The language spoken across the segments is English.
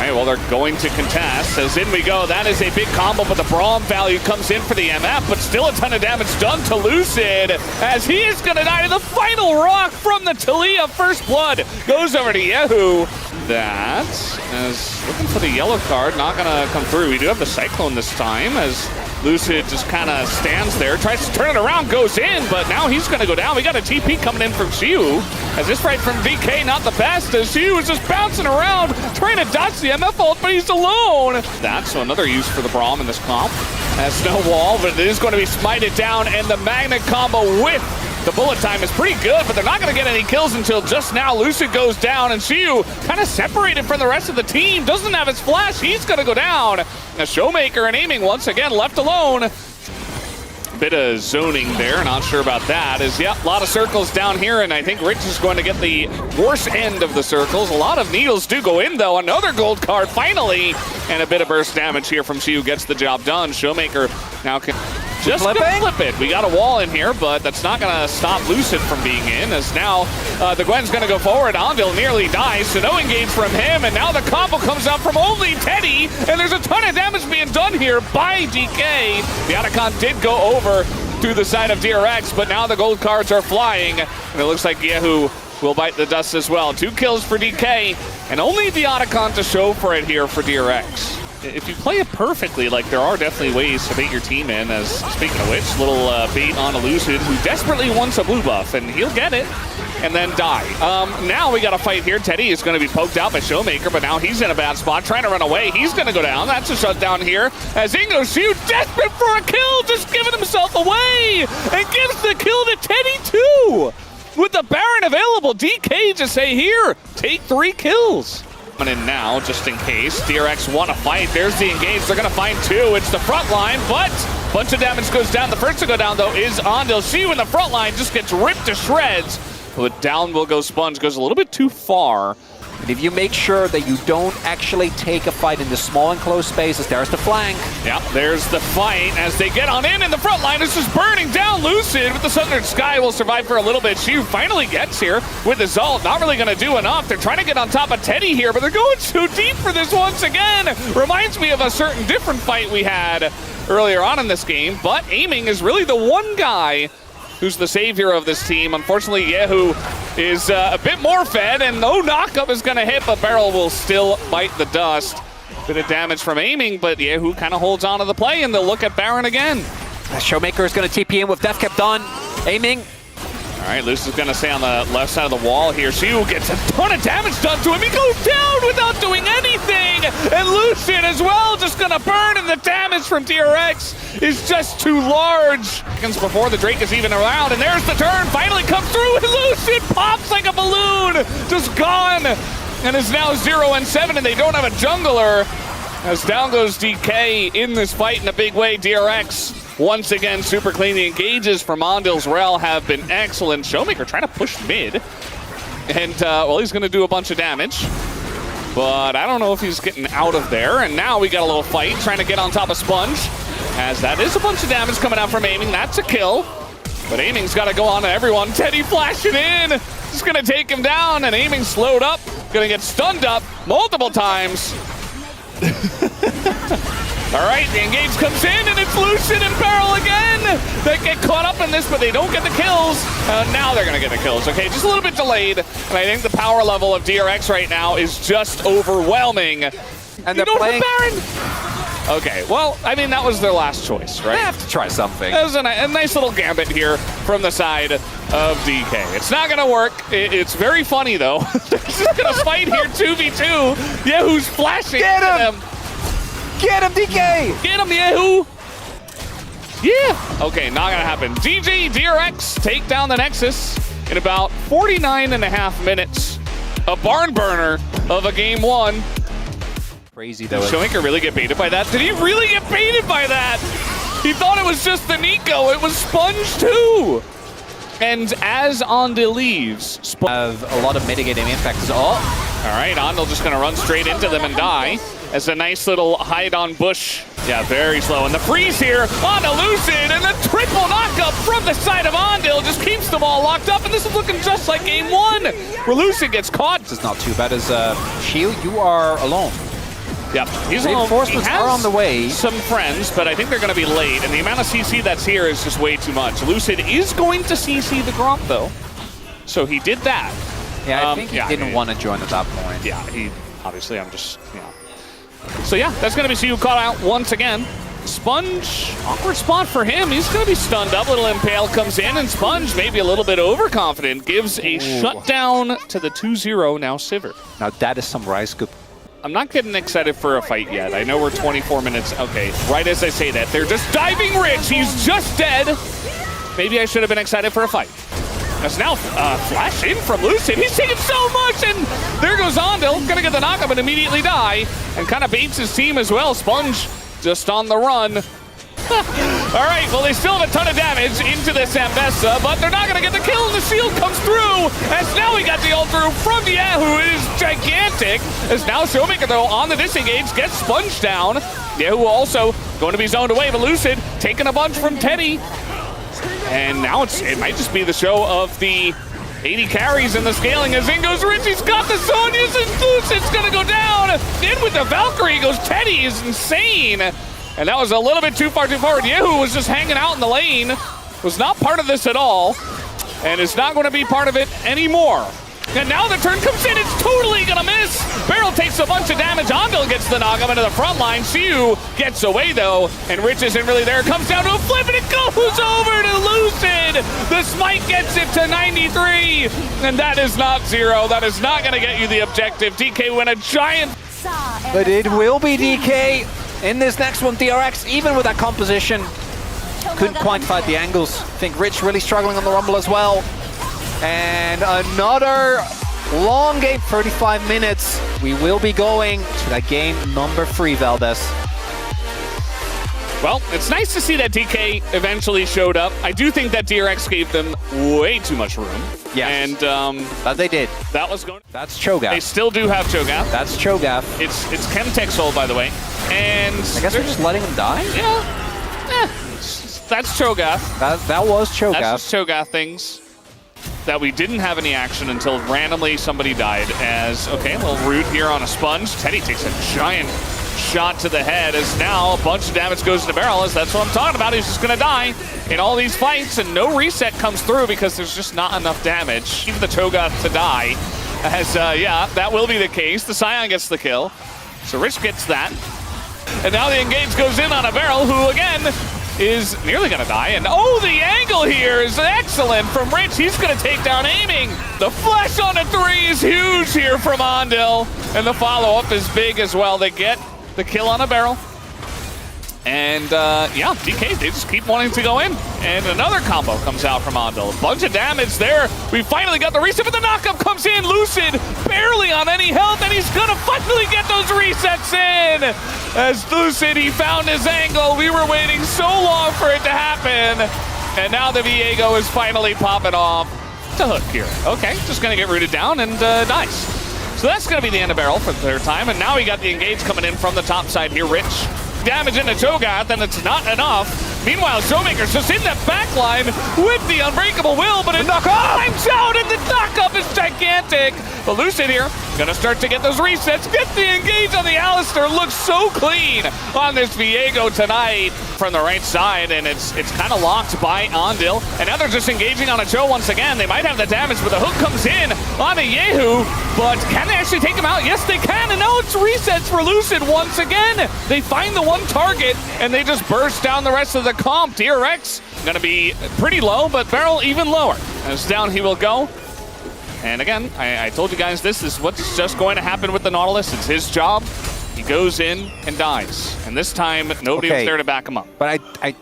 right, well, they're going to contest. As in we go, that is a big combo, but the Braum value comes in for the MF, but still a ton of damage done to Lucid, as he is going to die to the final rock from the Talia. First blood goes over to Yehu. That is looking for the yellow card, not going to come through. We do have the Cyclone this time, as Lucid just kind of stands there, tries to turn it around, goes in, but now he's going to go down. We got a TP coming in from Xiu, as this fight from DK not the best, as Xiu is just bouncing around, trying to dodge the MF ult, but he's alone. That's another use for the Braum in this comp. Has no wall, but it is going to be smited down, and the Magnet combo with the bullet time is pretty good, but they're not going to get any kills until just now. Lucid goes down, and Xiu kind of separated from the rest of the team. Doesn't have his flash. He's going to go down. A Showmaker and Aiming once again left alone. Bit of zoning there, not sure about that. A lot of circles down here, and I think Rich is going to get the worst end of the circles. A lot of needles do go in, though. Another gold card, finally, and a bit of burst damage here from Xiu gets the job done. Showmaker now can just flip it. We got a wall in here, but that's not going to stop Lucid from being in, as now the Gwen's going to go forward. Andil nearly dies, so no engage from him, and now the combo comes out from only Teddy, and there's a ton of damage being done here by DK. The Otacon did go over to the side of DRX, but now the gold cards are flying, and it looks like Yehu will bite the dust as well. 2 kills for DK, and only the Otacon to show for it here for DRX. If you play it perfectly, like, there are definitely ways to bait your team in, as, speaking of which, little bait on a Lucid, who desperately wants a blue buff, and he'll get it, and then die. Now we got a fight here. Teddy is going to be poked out by Showmaker, but now he's in a bad spot, trying to run away. He's going to go down. That's a shutdown here, as Ingo Xiu, desperate for a kill, just giving himself away, and gives the kill to Teddy, too. With the Baron available, DK just say, here, take 3 kills. In now, just in case. DRX want to fight. There's the engage. They're going to find 2. It's the front line, but a bunch of damage goes down. The first to go down, though, is Andil. Xiu in the front line just gets ripped to shreds. But down will go Sponge. Goes a little bit too far. And if you make sure that you don't actually take a fight in the small enclosed spaces, there's the flank. Yeah, there's the fight as they get on in the front line. It's just burning down. Lucid with the Southern Sky will survive for a little bit. Xiu finally gets here with his ult. Not really going to do enough. They're trying to get on top of Teddy here, but they're going too deep for this once again. Reminds me of a certain different fight we had earlier on in this game, but Aiming is really the one guy who's the savior of this team. Unfortunately, Yehu is a bit more fed, and no knockup is going to hit, but Barrel will still bite the dust. Bit of damage from Aiming, but Yehu kind of holds on to the play, and they'll look at Baron again. Showmaker is going to TP in with Death Cap done. Aiming. All right, Luce is going to stay on the left side of the wall here. Xiu gets a ton of damage done to him. He goes down without doing anything. And Lucid as well, just going to burn, and the damage from DRX is just too large. Seconds before the Drake is even around, and there's the turn. Finally comes through, and Lucid pops like a balloon. Just gone. And is now 0-7, and they don't have a jungler. As down goes DK in this fight in a big way. DRX once again super clean. The engages from Andil's Rel have been excellent. Showmaker trying to push mid. And, well, he's going to do a bunch of damage. But I don't know if he's getting out of there. And now we got a little fight trying to get on top of Sponge. As that is a bunch of damage coming out from Aiming. That's a kill. But Aiming's got to go on to everyone. Teddy flashing in. Just going to take him down. And Aiming slowed up. Going to get stunned up multiple times. All right, the engage comes in, and it's Lucid and Barrel again. They get caught up in this, but they don't get the kills. Now they're going to get the kills. Okay, just a little bit delayed. And I think the power level of DRX right now is just overwhelming. And they're playing Baron. Okay, well, I mean, that was their last choice, right? They have to try something. That was a nice little gambit here from the side of DK. It's not going to work. It's very funny, though. They're just going to fight here 2v2. Yehu's flashing at them. Get him, DK! Get him, Yehu! Yeah! Okay, not gonna happen. GG, DRX take down the Nexus in about 49.5 minutes. A barn burner of a game 1. Crazy, though. Did Showmaker really get baited by that? Did he really get baited by that? He thought it was just the Nico. It was Sponge, too! And as Andil leaves, Sponge have a lot of mitigating impacts. All right, Andil just gonna run straight into them and die. As a nice little hide on bush. Yeah, very slow. And the freeze here on a Lucid, and the triple knockup from the side of Andil just keeps them all locked up. And this is looking just like game 1, where Lucid gets caught. This is not too bad as Xiu, you are alone. Yep. He's Reinforcements are on the way. Some friends, but I think they're going to be late, and the amount of CC that's here is just way too much. Lucid is going to CC the Gromp, though. So he did that. Yeah, I think he didn't want to join at that point. Yeah, he obviously, I'm just, So yeah, that's going to be Siu caught out once again. Sponge, awkward spot for him. He's going to be stunned up. Little Impale comes in, and Sponge, maybe a little bit overconfident, gives a shutdown to the 2-0 now Sivir. Now that is some rice scoop. I'm not getting excited for a fight yet. I know we're 24 minutes. Okay, right as I say that, they're just diving Rich. He's just dead. Maybe I should have been excited for a fight. As now flash in from Lucid. He's taking so much, and there goes Ondil. Gonna get the knockup and immediately die, and kind of baits his team as well. Sponge just on the run. All right, well, they still have a ton of damage into this Ambessa, but they're not going to get the kill, and the shield comes through, as now we got the ult through from Yahoo. It is gigantic, as now Showmaker, though, on the disengage, gets Sponge down. Yahoo also going to be zoned away, but Lucid taking a bunch from Teddy. And now it might just be the show of the 80 carries and the scaling as in goes Rich. He's got the Sonya's, and Lucid's going to go down. In with the Valkyrie goes Teddy. Is insane. And that was a little bit too far, too forward. Yahoo was just hanging out in the lane. Was not part of this at all. And is not going to be part of it anymore. And now the turn comes in. It's totally going to miss. Beryl takes a bunch of damage. Ondil gets the knock up into the front line. Siu gets away, though. And Rich isn't really there. Comes down to a flip, and it goes over to Lucid. The smite gets it to 93. And that is not 0. That is not going to get you the objective. DK win a giant. But it will be DK in this next one. DRX, even with that composition, couldn't quite fight the angles. I think Rich really struggling on the Rumble as well. And another long game, 35 minutes. We will be going to that game number 3, Valdez. Well, it's nice to see that DK eventually showed up. I do think that DRX gave them way too much room. Yes. And that they did. That was going. That's Cho'Gath. They still do have Cho'Gath. That's Cho'Gath. It's Chemtech's ult, by the way. And I guess we're just letting him die? Yeah. That's Cho'Gath. That was Cho'Gath. That's just Cho'Gath things. That we didn't have any action until randomly somebody died. As, okay, a little rude here on a Sponge. Teddy takes a giant shot to the head, as now a bunch of damage goes to Beryl, as that's what I'm talking about. He's just going to die in all these fights, and no reset comes through because there's just not enough damage. Even the Cho'Gath to die, as, yeah, that will be the case. The Scion gets the kill, so Rich gets that. And now the engage goes in on a Beryl, who, again, is nearly going to die. And, oh, the angle here is excellent from Rich. He's going to take down aiming. The flash on a 3 is huge here from Ondil, and the follow-up is big as well. They get the kill on a Beryl. And yeah, DK, they just keep wanting to go in. And another combo comes out from Ondil. A bunch of damage there. We finally got the reset, but the knockup comes in. Lucid barely on any health, and he's gonna finally get those resets in. As Lucid, he found his angle. We were waiting so long for it to happen. And now the Viego is finally popping off. To hook here. Okay, just gonna get rooted down and dies. So that's going to be the end of Beryl for the 3rd time, and now we got the engage coming in from the top side here. Rich damage into Cho'Gath, and it's not enough. Meanwhile, Showmaker's just in that back line with the Unbreakable Will, but it climbs out, and the knock-up is gigantic. But Lucid here, gonna start to get those resets, get the engage on the Alistar. Looks so clean on this Viego tonight from the right side, and it's kind of locked by Ondil. And now they're just engaging on a Cho once again. They might have the damage, but the hook comes in on a Yahoo. But can they actually take him out? Yes, they can, and now it's resets for Lucid once again. They find the one target, and they just burst down the rest of the comp. DRX gonna be pretty low, but Beryl even lower. As down he will go. And again, I told you guys this is what's just going to happen with the Nautilus. It's his job. He goes in and dies. And this time, nobody was there to back him up. But I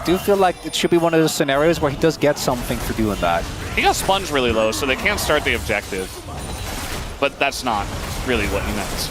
do feel like it should be one of those scenarios where he does get something for doing that. He got Sponge really low, so they can't start the objective. But that's not really what he meant.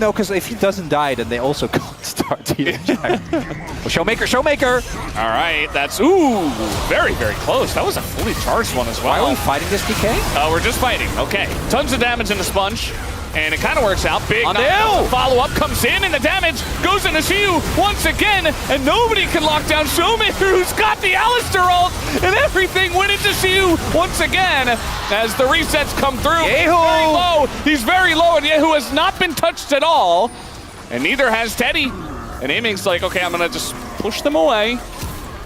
No, because if he doesn't die, then they also can't start the objective. Showmaker! All right, that's, ooh, very, very close. That was a fully charged one as well. Why are we fighting this DK? We're just fighting, okay. Tons of damage in the Sponge. And it kind of works out. Big follow-up comes in, and the damage goes into Shiu once again, and nobody can lock down Showmaker, who's got the Alistair ult, and everything went into Shiu once again as the resets come through. He's very low, and Yehu has not been touched at all, and neither has Teddy. And Aiming's like, okay, I'm going to just push them away.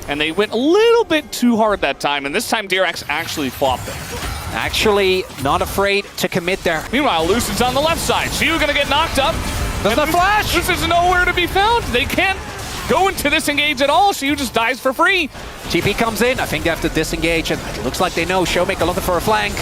And they went a little bit too hard that time, and this time DRX actually fought them. Actually, not afraid to commit there. Meanwhile, Lucid's on the left side. Shiu gonna get knocked up. Does the flash? This is nowhere to be found. They can't go into this engage at all. Shiu just dies for free. TP comes in. I think they have to disengage, and it looks like they know Showmaker looking for a flank.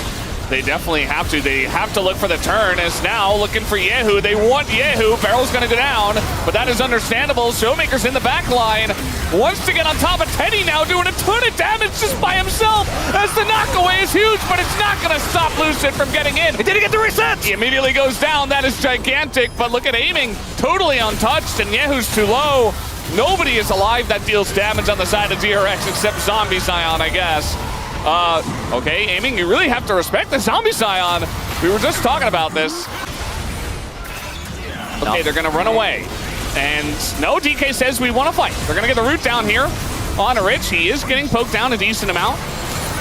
They definitely have to. They have to look for the turn. As now looking for Yehu. They want Yehu. Barrel's going to go down, but that is understandable. Showmaker's in the back line. Wants to get on top of Teddy now, doing a ton of damage just by himself. As the knockaway is huge, but it's not going to stop Lucid from getting in. He didn't get the reset. He immediately goes down. That is gigantic, but look at Aiming. Totally untouched, and Yehu's too low. Nobody is alive that deals damage on the side of DRX except Zombie Scion, I guess. Okay, Aiming, you really have to respect the Zombie Scion. We were just talking about this. Okay, they're gonna run away. And no, DK says we want to fight. They're gonna get the root down here on Rich. He is getting poked down a decent amount.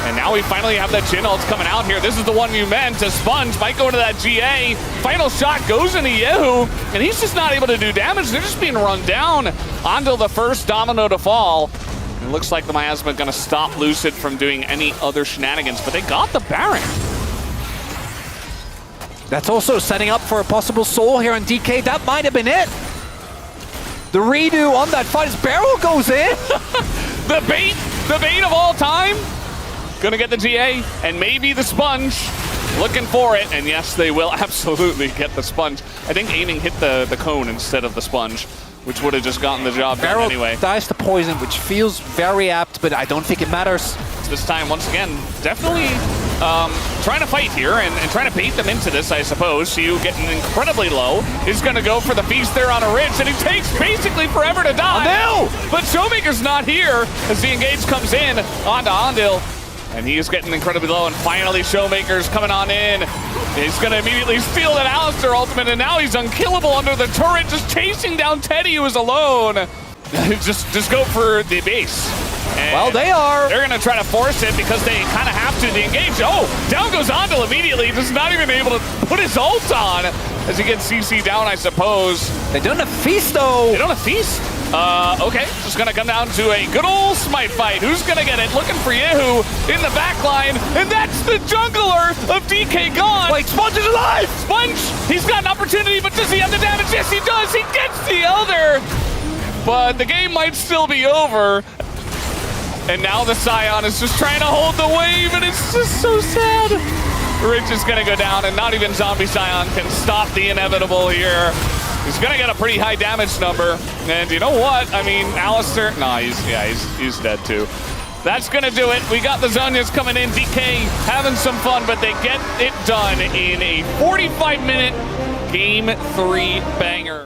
And now we finally have that Jhin ult coming out here. This is the one you meant. To Sponge might go into that GA. Final shot goes into Yehu, and he's just not able to do damage. They're just being run down onto the first domino to fall. It looks like the Miasma going to stop Lucid from doing any other shenanigans, but they got the Baron. That's also setting up for a possible soul here on DK. That might have been it. The redo on that fight as Barrel goes in. the bait of all time. Gonna get the GA and maybe the Sponge. Looking for it, and yes, they will absolutely get the Sponge. I think Aiming hit the cone instead of the Sponge, which would have just gotten the job done anyway. Dies to poison, which feels very apt, but I don't think it matters. This time, once again, definitely trying to fight here and trying to bait them into this, I suppose. Shiu getting incredibly low. He's going to go for the feast there on a Ridge, and he takes basically forever to die. Andil! But Showmaker's not here as the engage comes in onto Andil. And he's getting incredibly low, and finally Showmaker's coming on in. He's gonna immediately steal that Alistair ultimate, and now he's unkillable under the turret, just chasing down Teddy, who is alone. just go for the base. And well, they are. They're gonna try to force it because they kind of have to. The engage, down goes Andil immediately, just not even able to put his ult on as he gets CC down, I suppose. They don't have feast, though. They don't have feast? Okay, just gonna come down to a good old smite fight. Who's gonna get it? Looking for Yehu in the back line, and that's the jungler of DK gone. Wait, Sponge is alive! Sponge, he's got an opportunity, but does he have the damage? Yes, he does. He gets the Elder, but the game might still be over. And now the Scion is just trying to hold the wave, and it's just so sad. Rich is gonna go down, and not even Zombie Scion can stop the inevitable here. He's gonna get a pretty high damage number, and you know what? I mean, Alistair. No, he's dead too. That's gonna do it. We got the Zonias coming in. DK having some fun, but they get it done in a 45-minute Game 3 banger.